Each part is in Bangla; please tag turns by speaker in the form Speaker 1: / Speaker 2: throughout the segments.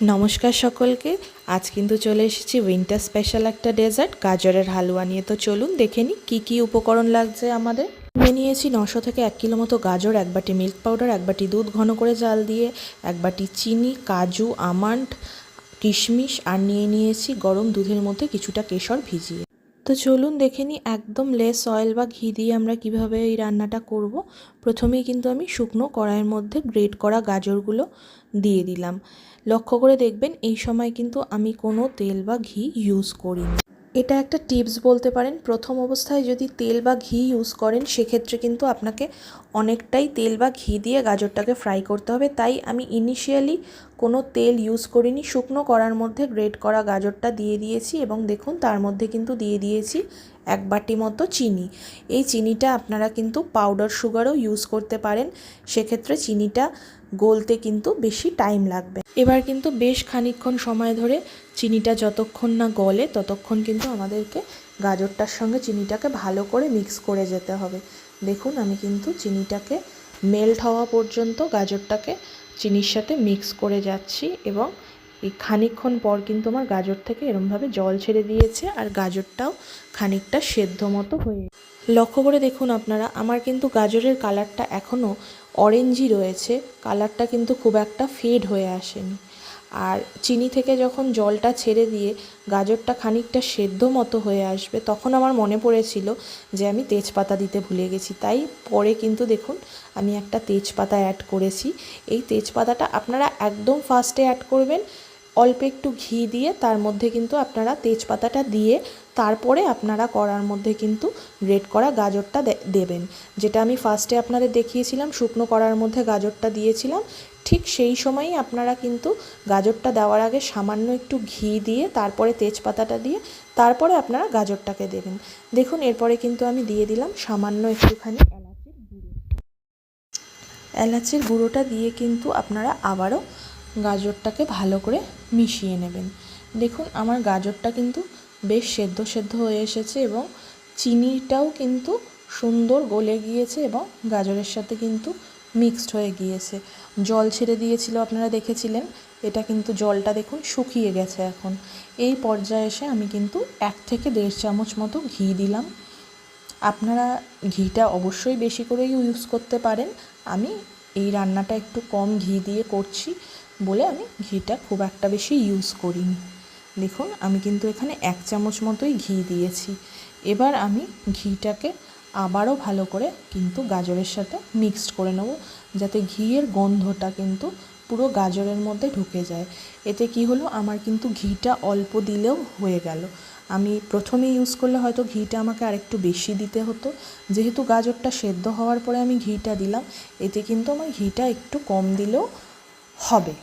Speaker 1: নমস্কার সকলকে। আজ কিন্তু চলে এসেছি উইন্টার স্পেশাল একটা ডেজার্ট গাজরের হালুয়া নিয়ে। তো চলুন দেখে নিই কী কী উপকরণ লাগছে আমাদের। নিয়েছি 900 থেকে 1 কিলো মতো গাজর, 1 বাটি মিল্ক পাউডার, 1 বাটি দুধ ঘন করে জাল দিয়ে, 1 বাটি চিনি, কাজু, আমন্ড, কিশমিশ আর নিয়েছি গরম দুধের মধ্যে কিছুটা কেশর ভিজিয়ে। তো চলুন দেখে নিই একদম লেস অয়েল বা ঘি দিয়ে আমরা কিভাবে এই রান্নাটা করব। প্রথমেই কিন্তু আমি শুকনো কড়াইয়ের মধ্যে গ্রেট করা গাজরগুলো দিয়ে দিলাম। লক্ষ্য করে দেখবেন এই সময় কিন্তু আমি কোনো তেল বা ঘি ইউজ করিনি। এটা একটা টিপস বলতে পারেন। প্রথম অবস্থায় যদি তেল বা ঘি ইউজ করেন সেক্ষেত্রে কিন্তু আপনাকে অনেকটাই তেল বা ঘি দিয়ে গাজরটাকে ফ্রাই করতে হবে। তাই আমি ইনিশিয়ালি কোনো তেল ইউজ করিনি। শুকনো কড়ার মধ্যে গ্রেট করা গাজরটা দিয়ে দিয়েছি এবং দেখুন তার মধ্যে কিন্তু দিয়ে দিয়েছি 1 বাটি মতো চিনি। এই চিনিটা আপনারা কিন্তু পাউডার সুগারও ইউজ করতে পারেন, সেক্ষেত্রে চিনিটা গলতে কিন্তু বেশি টাইম লাগবে। এবার কিন্তু বেশ খানিকক্ষণ সময় ধরে চিনিটা যতক্ষণ না গলে ততক্ষণ কিন্তু আমাদেরকে গাজরটার সঙ্গে চিনিটাকে ভালো করে মিক্স করে যেতে হবে। দেখুন আমি কিন্তু চিনিটাকে মেল্ট হওয়া পর্যন্ত গাজরটাকে চিনির সাথে মিক্স করে যাচ্ছি এবং এই খানিকক্ষণ পর কিন্তু আমার গাজর থেকে এরমভাবে জল ছেড়ে দিয়েছে আর গাজরটাও খানিকটা সেদ্ধ মতো হয়ে। লক্ষ্য করে দেখুন আপনারা, আমার কিন্তু গাজরের কালারটা এখনও অরেঞ্জই রয়েছে, কালারটা কিন্তু খুব একটা ফেড হয়ে আসেনি। আর চিনি থেকে যখন জলটা ছেড়ে দিয়ে গাজরটা খানিকটা সেদ্ধ মতো হয়ে আসবে তখন আমার মনে পড়েছিল যে আমি তেজপাতা দিতে ভুলে গেছি। তাই পরে কিন্তু দেখুন আমি একটা তেজপাতা অ্যাড করেছি। এই তেজপাতাটা আপনারা একদম ফার্স্টে অ্যাড করবেন, অল্প একটু ঘি দিয়ে তার মধ্যে কিন্তু আপনারা তেজপাতাটা দিয়ে তারপরে আপনারা কড়ার মধ্যে কিন্তু গ্রেট করা গাজরটা দেবেন। যেটা আমি ফার্স্টে আপনাদের দেখিয়েছিলাম, শুকনো কড়ার মধ্যে গাজরটা দিয়েছিলাম, ঠিক সেই সময়ই আপনারা কিন্তু গাজরটা দেওয়ার আগে সামান্য একটু ঘি দিয়ে তারপরে তেজপাতাটা দিয়ে তারপরে আপনারা গাজরটাকে দেবেন। দেখুন এরপরে কিন্তু আমি দিয়ে দিলাম সামান্য একটুখানি এলাচের গুঁড়ো। এলাচের গুঁড়োটা দিয়ে কিন্তু আপনারা আবারও গাজরটাকে ভালো করে মিশিয়ে নেবেন। দেখুন আমার গাজরটা কিন্তু বেশ সেদ্ধ সেদ্ধ হয়ে এসেছে এবং চিনিটাও কিন্তু সুন্দর গলে গিয়েছে এবং গাজরের সাথে কিন্তু মিক্সড হয়ে গিয়েছে। জল ছেড়ে দিয়েছিল আপনারা দেখেছিলেন, এটা কিন্তু জলটা দেখুন শুকিয়ে গেছে এখন। এই পর্যায়ে এসে আমি কিন্তু 1 থেকে 1.5 চামচ মতো ঘি দিলাম। আপনারা ঘিটা অবশ্যই বেশি করেই ইউজ করতে পারেন। আমি এই রান্নাটা একটু কম ঘি দিয়ে করছি বলে আমি ঘিটা খুব একটা বেশি ইউজ করিনি। দেখুন আমি কিন্তু এখানে 1 চামচ মতোই ঘি দিয়েছি। এবার আমি ঘিটাকে আবারও ভালো করে কিন্তু গাজরের সাথে মিক্সড করে নেব, যাতে ঘিয়ের গন্ধটা কিন্তু পুরো গাজরের মধ্যে ঢুকে যায়। এতে কি হলো, আমার কিন্তু ঘিটা অল্প দিলেও হয়ে গেল। আমি প্রথমে ইউজ করলে হয়তো ঘিটা আমাকে আরেকটু বেশি দিতে হতো, যেহেতু গাজরটা সেদ্ধ হওয়ার পরে আমি ঘিটা দিলাম, এতে কিন্তু আমার ঘিটা একটু কম দিলেও হবে।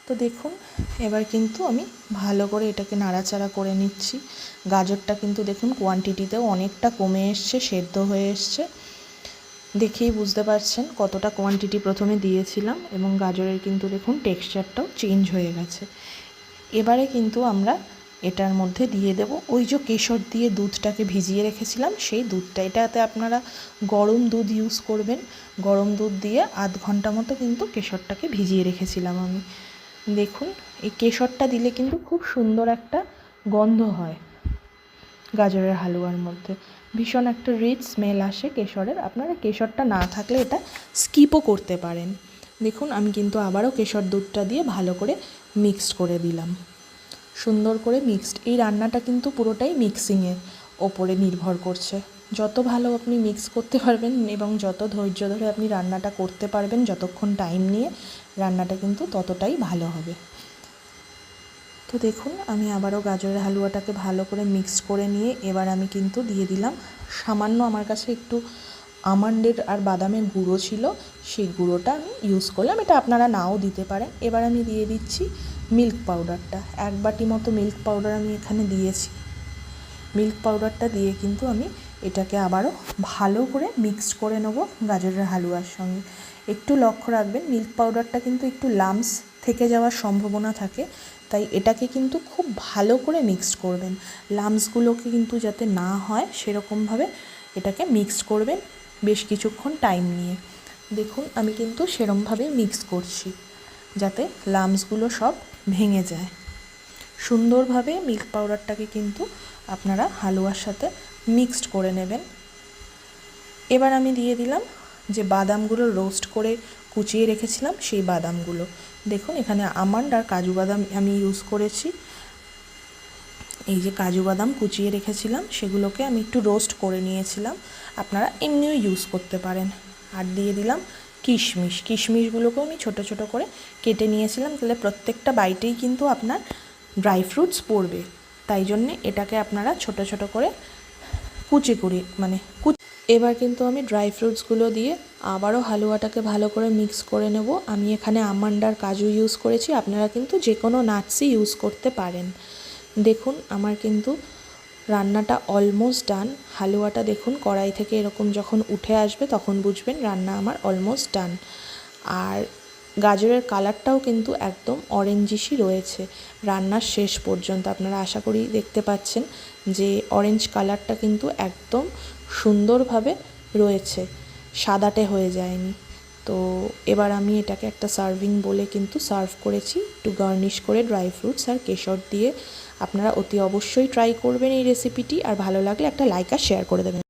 Speaker 1: তো দেখুন এবার কিন্তু আমি ভালো করে এটাকে নাড়াচাড়া করে নিচ্ছি। গাজরটা কিন্তু দেখুন কোয়ান্টিটিতেও অনেকটা কমে এসছে, সেদ্ধ হয়ে এসছে। দেখেই বুঝতে পারছেন কতটা কোয়ান্টিটি প্রথমে দিয়েছিলাম এবং গাজরের কিন্তু দেখুন টেক্সচারটাও চেঞ্জ হয়ে গেছে। এবারে কিন্তু আমরা এটার মধ্যে দিয়ে দেব ওই যে কেশর দিয়ে দুধটাকে ভিজিয়ে রেখেছিলাম সেই দুধটা। এটাতে আপনারা গরম দুধ ইউজ করবেন। গরম দুধ দিয়ে আধ ঘন্টা মতো কিন্তু কেশরটাকে ভিজিয়ে রেখেছিলাম আমি। দেখুন এই কেশরটা দিলে কিন্তু খুব সুন্দর একটা গন্ধ হয় গাজরের হালুয়ার মধ্যে, ভীষণ একটা রিচ স্মেল আসে কেশরের। আপনারা কেশরটা না থাকলে এটা স্কিপও করতে পারেন। দেখুন আমি কিন্তু আবারও কেশর দুধটা দিয়ে ভালো করে মিক্সড করে দিলাম, সুন্দর করে মিক্সড। এই রান্নাটা কিন্তু পুরোটাই মিক্সিংয়ের ওপরে নির্ভর করছে। যত ভালো আপনি মিক্স করতে পারবেন এবং যত ধৈর্য ধরে আপনি রান্নাটা করতে পারবেন, যতক্ষণ টাইম নিয়ে রান্নাটা কিন্তু ততটাই ভালো হবে। তো দেখুন আমি আবারও গাজরের হালুয়াটাকে ভালো করে মিক্স করে নিয়ে এবার আমি কিন্তু দিয়ে দিলাম সামান্য, আমার কাছে একটু আমন্ডের আর বাদামের গুঁড়ো ছিল, সেই গুঁড়োটা আমি ইউজ করলাম, এটা আপনারা নাও দিতে পারেন। এবার আমি দিয়ে দিচ্ছি মিল্ক পাউডারটা। 1 বাটি মতো মিল্ক পাউডার আমি এখানে দিয়েছি। মিল্ক পাউডারটা দিয়ে কিন্তু আমি এটাকে আবারও ভালো করে মিক্সড করে নেব গাজরের হালুয়ার সঙ্গে। একটু লক্ষ্য রাখবেন মিল্ক পাউডারটা কিন্তু একটু লাম্পস থেকে যাওয়ার সম্ভাবনা থাকে, তাই এটাকে কিন্তু খুব ভালো করে মিক্সড করবেন। লাম্পসগুলোকে কিন্তু যাতে না হয় সেরকমভাবে এটাকে মিক্সড করবেন বেশ কিছুক্ষণ টাইম নিয়ে। দেখুন আমি কিন্তু সেরকমভাবেই মিক্স করছি। যাতে লাম্পসগুলো সব ভেঙে যায়। সুন্দরভাবে মিল্ক পাউডারটাকে কিন্তু আপনারা হালুয়ার সাথে মিক্সড করে নেবেন। এবার আমি দিয়ে দিলাম যে বাদামগুলো রোস্ট করে কুচিয়ে রেখেছিলাম সেই বাদামগুলো। দেখুন এখানে আমন্ড আর কাজু বাদাম আমি ইউজ করেছি। এই যে কাজু বাদাম কুচিয়ে রেখেছিলাম সেগুলোকে আমি একটু রোস্ট করে নিয়েছিলাম, আপনারা এমনিও ইউজ করতে পারেন। আর দিয়ে দিলাম কিশমিশ। কিশমিশগুলোকেও আমি ছোট ছোট করে কেটে নিয়েছিলাম, তাহলে প্রত্যেকটা বাইটেই কিন্তু আপনার ড্রাই ফ্রুটস পড়বে, তাই জন্যে এটাকে আপনারা ছোট ছোট করে কুচি এবার কিন্তু আমি ড্রাই ফ্রুটসগুলো দিয়ে আবারও হালুয়াটাকে ভালো করে মিক্স করে নেব। আমি এখানে আমন্ড আর কাজু ইউজ করেছি, আপনারা কিন্তু যে কোনো নাটসই ইউজ করতে পারেন। দেখুন আমার কিন্তু রান্নাটা অলমোস্ট ডান। হালুয়াটা দেখুন কড়াই থেকে এরকম যখন উঠে আসবে তখন বুঝবেন রান্না আমার অলমোস্ট ডান। আর গাজরের কালারটাও কিন্তু একদম অরেঞ্জিশই রয়েছে রান্নার শেষ পর্যন্ত। আপনারা আশা করি দেখতে পাচ্ছেন যে অরেঞ্জ কালারটা কিন্তু একদম সুন্দরভাবে রয়েছে, সাদাটে হয়ে যায়নি। তো এবার আমি এটাকে একটা সার্ভিং বলে কিন্তু সার্ভ করেছি, একটু গার্নিশ করে ড্রাই ফ্রুটস আর কেশর দিয়ে। আপনারা অতি অবশ্যই ট্রাই করবেন এই রেসিপিটি, আর ভালো লাগলে একটা লাইক আর শেয়ার করে দেবেন।